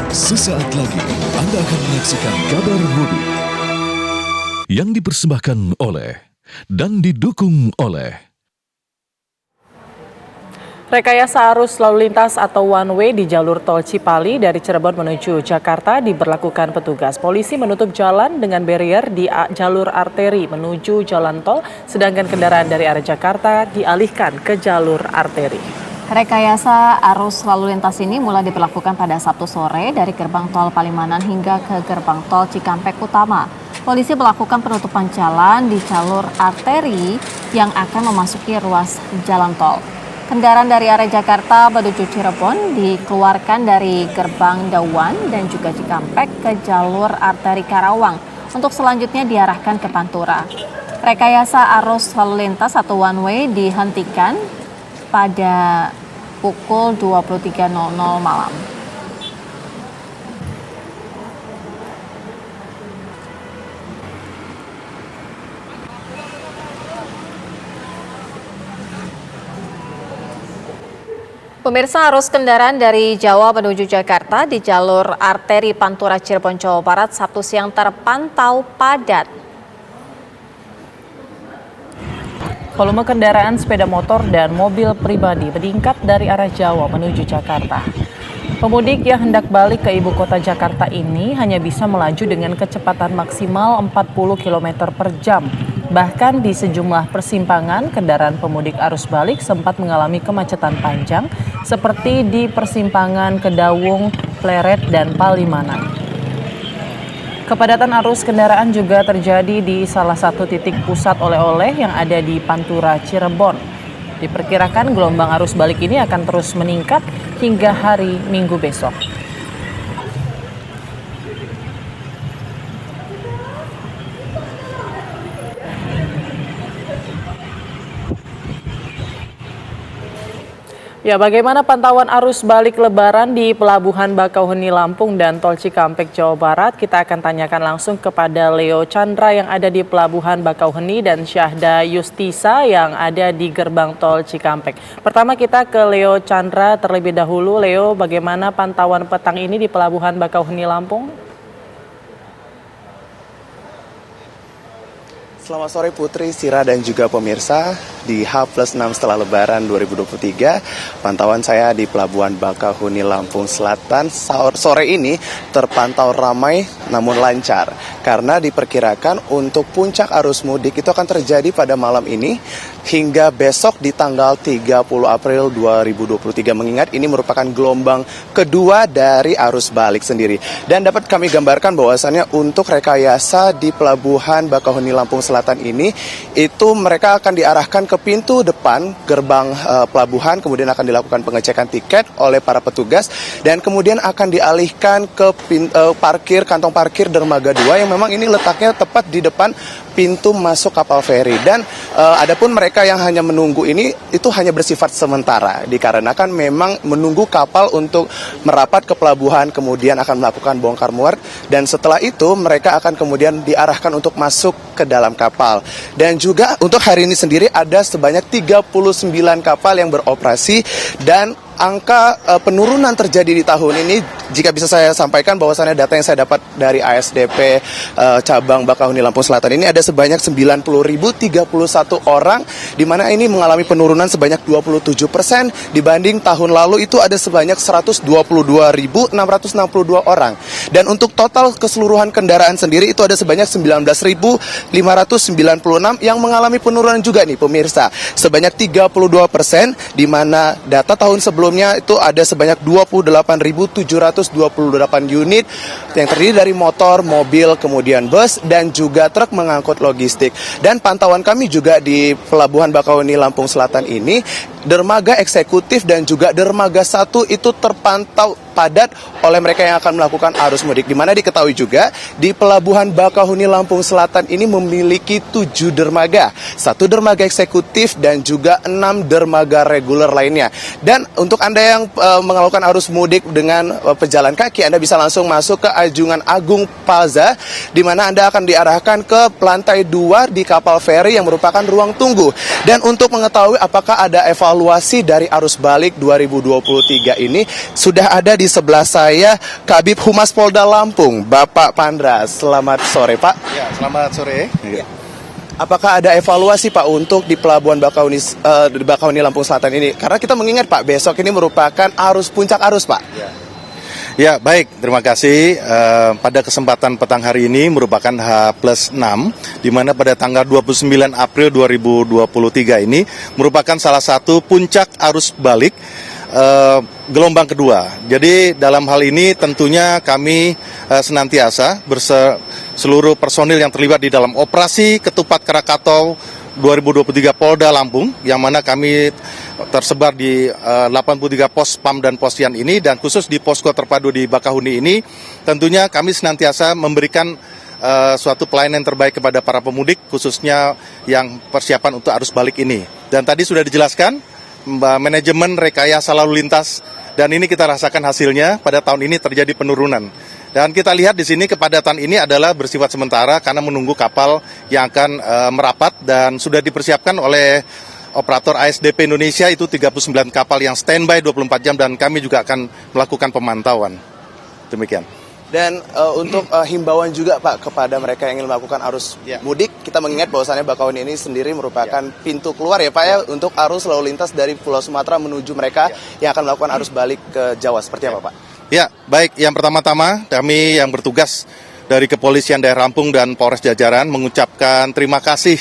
Sesaat lagi Anda akan menyaksikan Kabar Mudik yang dipersembahkan oleh dan didukung oleh Rekayasa arus lalu lintas atau one way di jalur tol Cipali dari Cirebon menuju Jakarta diberlakukan petugas. Polisi menutup jalan dengan barrier di jalur arteri menuju jalan tol, sedangkan kendaraan dari arah Jakarta dialihkan ke jalur arteri. Rekayasa arus lalu lintas ini mulai diberlakukan pada Sabtu sore dari gerbang tol Palimanan hingga ke gerbang tol Cikampek Utama. Polisi melakukan penutupan jalan di jalur arteri yang akan memasuki ruas jalan tol. Kendaraan dari arah Jakarta menuju Cirebon dikeluarkan dari gerbang Dawan dan juga Cikampek ke jalur arteri Karawang untuk selanjutnya diarahkan ke Pantura. Rekayasa arus lalu lintas atau one way dihentikan pada pukul 23.00 malam. Pemirsa, arus kendaraan dari Jawa menuju Jakarta di jalur arteri Pantura Cirebon, Jawa Barat Sabtu siang terpantau padat. Volume kendaraan sepeda motor dan mobil pribadi meningkat dari arah Jawa menuju Jakarta. Pemudik yang hendak balik ke ibu kota Jakarta ini hanya bisa melaju dengan kecepatan maksimal 40 km per jam. Bahkan di sejumlah persimpangan, kendaraan pemudik arus balik sempat mengalami kemacetan panjang seperti di persimpangan Kedawung, Pleret, dan Palimanan. Kepadatan arus kendaraan juga terjadi di salah satu titik pusat oleh-oleh yang ada di Pantura Cirebon. Diperkirakan gelombang arus balik ini akan terus meningkat hingga hari Minggu besok. Ya, bagaimana pantauan arus balik Lebaran di Pelabuhan Bakauheni Lampung dan Tol Cikampek Jawa Barat? Kita akan tanyakan langsung kepada Leo Chandra yang ada di Pelabuhan Bakauheni dan Syahda Yustisa yang ada di Gerbang Tol Cikampek. Pertama kita ke Leo Chandra terlebih dahulu. Leo, bagaimana pantauan petang ini di Pelabuhan Bakauheni Lampung? Selamat sore Putri, Sira, dan juga pemirsa. Di H+6 setelah Lebaran 2023, pantauan saya di Pelabuhan Bakauheni Lampung Selatan sore ini terpantau ramai namun lancar. Karena diperkirakan untuk puncak arus mudik itu akan terjadi pada malam ini hingga besok di tanggal 30 April 2023. Mengingat ini merupakan gelombang kedua dari arus balik sendiri. Dan dapat kami gambarkan bahwasannya untuk rekayasa di Pelabuhan Bakauheni Lampung Selatan ini, itu mereka akan diarahkan ke pintu depan gerbang pelabuhan, kemudian akan dilakukan pengecekan tiket oleh para petugas, dan kemudian akan dialihkan ke kantong parkir dermaga 2 yang memang ini letaknya tepat di depan pintu masuk kapal feri. Dan adapun mereka yang hanya menunggu ini itu hanya bersifat sementara, dikarenakan memang menunggu kapal untuk merapat ke pelabuhan, kemudian akan melakukan bongkar muat, dan setelah itu mereka akan kemudian diarahkan untuk masuk ke dalam kapal. Dan juga untuk hari ini sendiri ada sebanyak 39 kapal yang beroperasi, dan angka penurunan terjadi di tahun ini, jika bisa saya sampaikan bahwasannya data yang saya dapat dari ASDP cabang Bakauheni Lampung Selatan ini ada sebanyak 90.031 orang, di mana ini mengalami penurunan sebanyak 27% dibanding tahun lalu itu ada sebanyak 122.662 orang. Dan untuk total keseluruhan kendaraan sendiri itu ada sebanyak 19.596 yang mengalami penurunan juga nih pemirsa, sebanyak 32%, di mana data tahun sebelumnya itu ada sebanyak 28.728 unit yang terdiri dari motor, mobil, kemudian bus, dan juga truk mengangkut logistik. Dan pantauan kami juga di Pelabuhan Bakauheni Lampung Selatan ini, dermaga eksekutif dan juga dermaga 1 itu terpantau padat oleh mereka yang akan melakukan arus mudik. Di mana diketahui juga di Pelabuhan Bakauheni Lampung Selatan ini memiliki 7 dermaga, 1 dermaga eksekutif dan juga 6 dermaga reguler lainnya. Dan untuk Anda yang melakukan arus mudik dengan pejalan kaki, Anda bisa langsung masuk ke Anjungan Agung Plaza, di mana Anda akan diarahkan ke lantai 2 di kapal feri yang merupakan ruang tunggu. Dan untuk mengetahui apakah ada evaluasi dari arus balik 2023 ini, sudah ada di di sebelah saya Kabid Humas Polda Lampung, Bapak Pandra. Selamat sore, Pak. Ya, selamat sore. Ya. Apakah ada evaluasi, Pak, untuk di Pelabuhan Bakauheni Lampung Selatan ini? Karena kita mengingat, Pak, besok ini merupakan puncak arus, Pak. Ya, baik. Terima kasih. Pada kesempatan petang hari ini merupakan H+6, di mana pada tanggal 29 April 2023 ini merupakan salah satu puncak arus balik gelombang kedua. Jadi dalam hal ini tentunya kami senantiasa seluruh personil yang terlibat di dalam operasi Ketupat Krakatau 2023 Polda Lampung, yang mana kami tersebar di 83 pos PAM dan posyan ini, dan khusus di posko terpadu di Bakauheni ini tentunya kami senantiasa memberikan suatu pelayanan terbaik kepada para pemudik, khususnya yang persiapan untuk arus balik ini. Dan tadi sudah dijelaskan manajemen rekayasa lalu lintas, dan ini kita rasakan hasilnya. Pada tahun ini terjadi penurunan. Dan kita lihat di sini kepadatan ini adalah bersifat sementara karena menunggu kapal yang akan merapat, dan sudah dipersiapkan oleh operator ASDP Indonesia itu 39 kapal yang standby 24 jam, dan kami juga akan melakukan pemantauan. Demikian. Dan untuk himbauan juga, Pak, kepada mereka yang ingin melakukan arus mudik, kita mengingat bahwasannya Bakauheni ini sendiri merupakan pintu keluar ya, Pak, ya, untuk arus lalu lintas dari Pulau Sumatera menuju mereka yang akan melakukan arus balik ke Jawa. Seperti apa, Pak? Ya, baik. Yang pertama-tama, kami yang bertugas dari Kepolisian Daerah Lampung dan Polres Jajaran mengucapkan terima kasih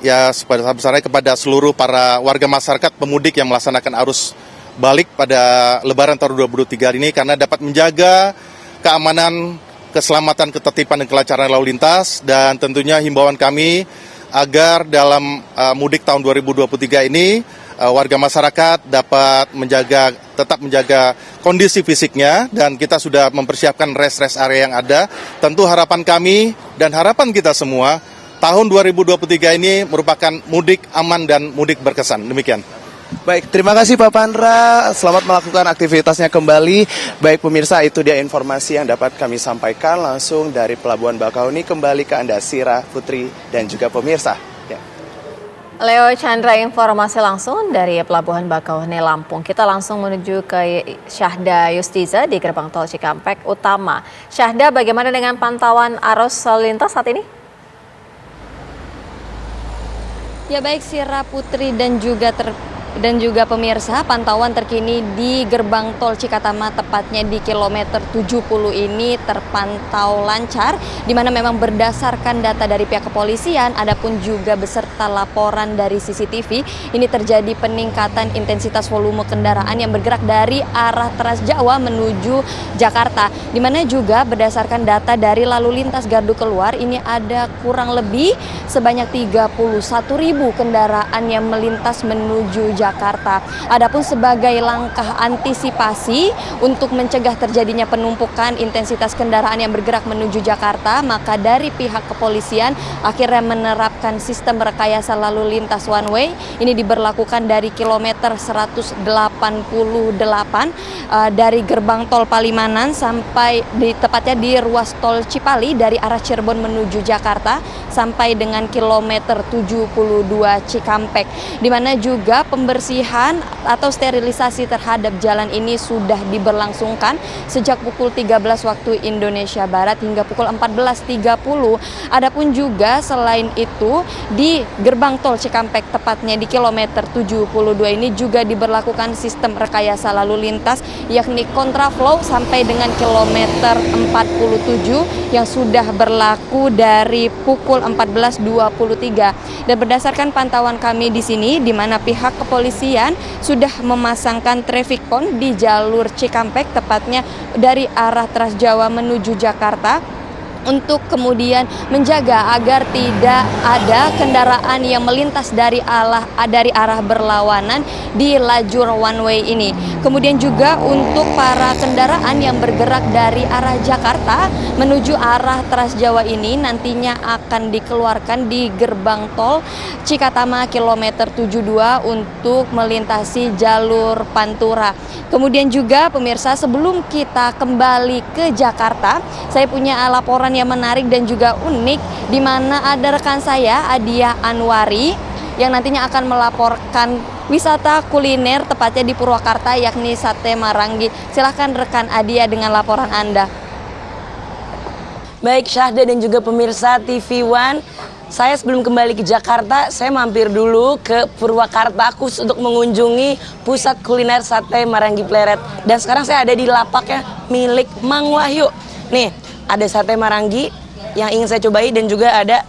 ya sebesar-besarnya kepada seluruh para warga masyarakat pemudik yang melaksanakan arus balik pada Lebaran tahun 2023 ini, karena dapat menjaga keamanan, keselamatan, ketertiban, dan kelancaran lalu lintas. Dan tentunya himbauan kami agar dalam mudik tahun 2023 ini warga masyarakat dapat tetap menjaga kondisi fisiknya, dan kita sudah mempersiapkan rest area yang ada. Tentu harapan kami dan harapan kita semua, tahun 2023 ini merupakan mudik aman dan mudik berkesan. Demikian. Baik, terima kasih Pak Pandra. Selamat melakukan aktivitasnya kembali. Baik pemirsa, itu dia informasi yang dapat kami sampaikan langsung dari Pelabuhan Bakauheni. Kembali ke Anda, Sira, Putri, dan juga pemirsa. Leo Chandra, informasi langsung dari Pelabuhan Bakauheni Lampung. Kita langsung menuju ke Syahda Yustiza di Gerbang Tol Cikampek Utama. Syahda, bagaimana dengan pantauan arus lalu lintas saat ini? Ya baik, Sira, Putri, dan juga pemirsa, pantauan terkini di Gerbang Tol Cikatama, tepatnya di kilometer 70 ini terpantau lancar, di mana memang berdasarkan data dari pihak kepolisian, adapun juga beserta laporan dari CCTV, ini terjadi peningkatan intensitas volume kendaraan yang bergerak dari arah Trans Jawa menuju Jakarta, di mana juga berdasarkan data dari lalu lintas gardu keluar, ini ada kurang lebih sebanyak 31.000 kendaraan yang melintas menuju Jakarta. Adapun sebagai langkah antisipasi untuk mencegah terjadinya penumpukan intensitas kendaraan yang bergerak menuju Jakarta, maka dari pihak kepolisian akhirnya menerapkan sistem rekayasa lalu lintas one way. Ini diberlakukan dari kilometer 188 dari gerbang tol Palimanan sampai tepatnya di ruas tol Cipali dari arah Cirebon menuju Jakarta sampai dengan kilometer 72 Cikampek, di mana juga pembersihan atau sterilisasi terhadap jalan ini sudah diberlangsungkan sejak pukul 13 waktu Indonesia Barat hingga pukul 14.30. Adapun juga selain itu di gerbang tol Cikampek, tepatnya di kilometer 72 ini juga diberlakukan sistem rekayasa lalu lintas, yakni kontraflow sampai dengan kilometer 47 yang sudah berlaku dari pukul 14.23. Dan berdasarkan pantauan kami di sini, di mana pihak kepolisian sudah memasangkan traffic cone di jalur Cikampek, tepatnya dari arah Trans Jawa menuju Jakarta, untuk kemudian menjaga agar tidak ada kendaraan yang melintas dari arah berlawanan di lajur one way ini. Kemudian juga untuk para kendaraan yang bergerak dari arah Jakarta menuju arah Trans Jawa ini nantinya akan dikeluarkan di gerbang tol Cikatama kilometer 72 untuk melintasi jalur Pantura. Kemudian juga pemirsa, sebelum kita kembali ke Jakarta, saya punya laporan yang menarik dan juga unik, di mana ada rekan saya Adia Anwari yang nantinya akan melaporkan wisata kuliner tepatnya di Purwakarta yakni Sate Marangi. Silahkan rekan Adia dengan laporan Anda. Baik Syahda dan juga pemirsa TV One, saya sebelum kembali ke Jakarta, saya mampir dulu ke Purwakarta khusus untuk mengunjungi pusat kuliner Sate Marangi Pleret. Dan sekarang saya ada di lapaknya milik Mang Wahyu. Nih, ada sate marangi yang ingin saya cobai dan juga ada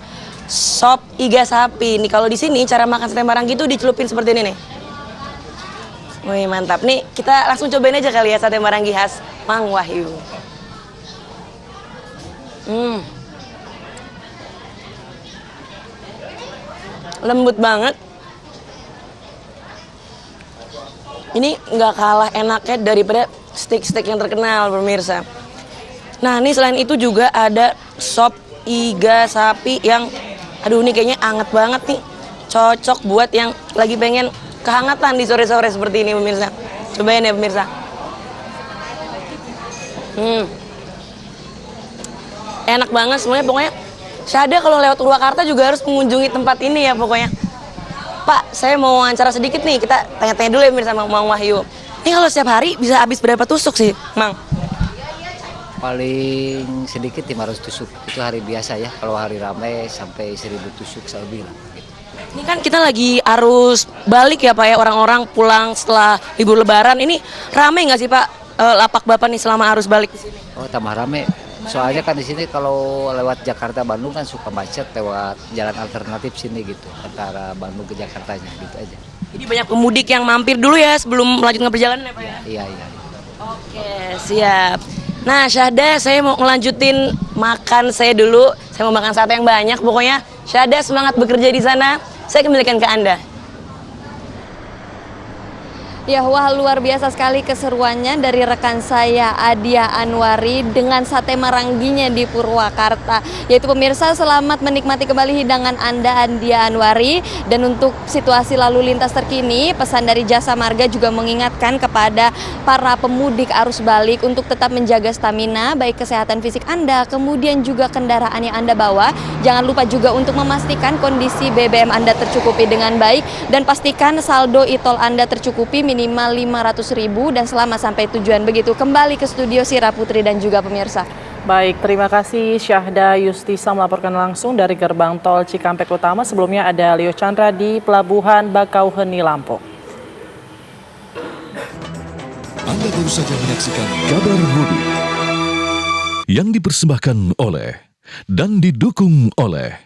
sop iga sapi. Nih kalau di sini cara makan sate marangi itu dicelupin seperti ini nih. Wih mantap. Nih kita langsung cobain aja kali ya sate marangi khas Mang Wahyu. Lembut banget. Ini nggak kalah enaknya daripada steak-steak yang terkenal pemirsa. Nah ini selain itu juga ada sop iga sapi yang aduh ini kayaknya anget banget nih. Cocok buat yang lagi pengen kehangatan di sore-sore seperti ini pemirsa. Cobain ya pemirsa. Enak banget semuanya pokoknya. Syahda kalau lewat Purwakarta juga harus mengunjungi tempat ini ya pokoknya. Pak, saya mau wawancara sedikit nih. Kita tanya-tanya dulu ya pemirsa sama Mang Wahyu. Ini kalau setiap hari bisa habis berapa tusuk sih, Mang? Paling sedikit 500 tusuk. Itu hari biasa ya. Kalau hari ramai sampai 1000 tusuk selebih lah. Gitu. Ini kan kita lagi arus balik ya Pak ya, orang-orang pulang setelah libur lebaran. Ini rame nggak sih Pak lapak Bapak nih selama arus balik di sini? Oh, tambah rame. Soalnya kan di sini kalau lewat Jakarta Bandung kan suka macet lewat jalan alternatif sini gitu, antara Bandung ke Jakartanya gitu aja. Jadi banyak pemudik yang mampir dulu ya sebelum melanjutkan perjalanan ya Pak ya? Iya, iya. Oke, siap. Nah Syahda, saya mau ngelanjutin makan saya dulu. Saya mau makan sate yang banyak pokoknya. Syahda semangat bekerja di sana. Saya kembalikan ke Anda. Ya, wah luar biasa sekali keseruannya dari rekan saya Adia Anwari dengan sate maranginya di Purwakarta. Yaitu pemirsa, selamat menikmati kembali hidangan Anda Adia Anwari. Dan untuk situasi lalu lintas terkini, pesan dari Jasa Marga juga mengingatkan kepada para pemudik arus balik untuk tetap menjaga stamina, baik kesehatan fisik Anda, kemudian juga kendaraan yang Anda bawa. Jangan lupa juga untuk memastikan kondisi BBM Anda tercukupi dengan baik dan pastikan saldo e-tol Anda tercukupi minimal 500.000 dan selamat sampai tujuan. Begitu, kembali ke studio Sira Putri dan juga pemirsa. Baik, terima kasih Syahda Yustisa melaporkan langsung dari gerbang tol Cikampek Utama. Sebelumnya ada Leo Chandra di Pelabuhan Bakauheni, Lampung. Anda baru saja menyaksikan Kabar Mudik yang dipersembahkan oleh dan didukung oleh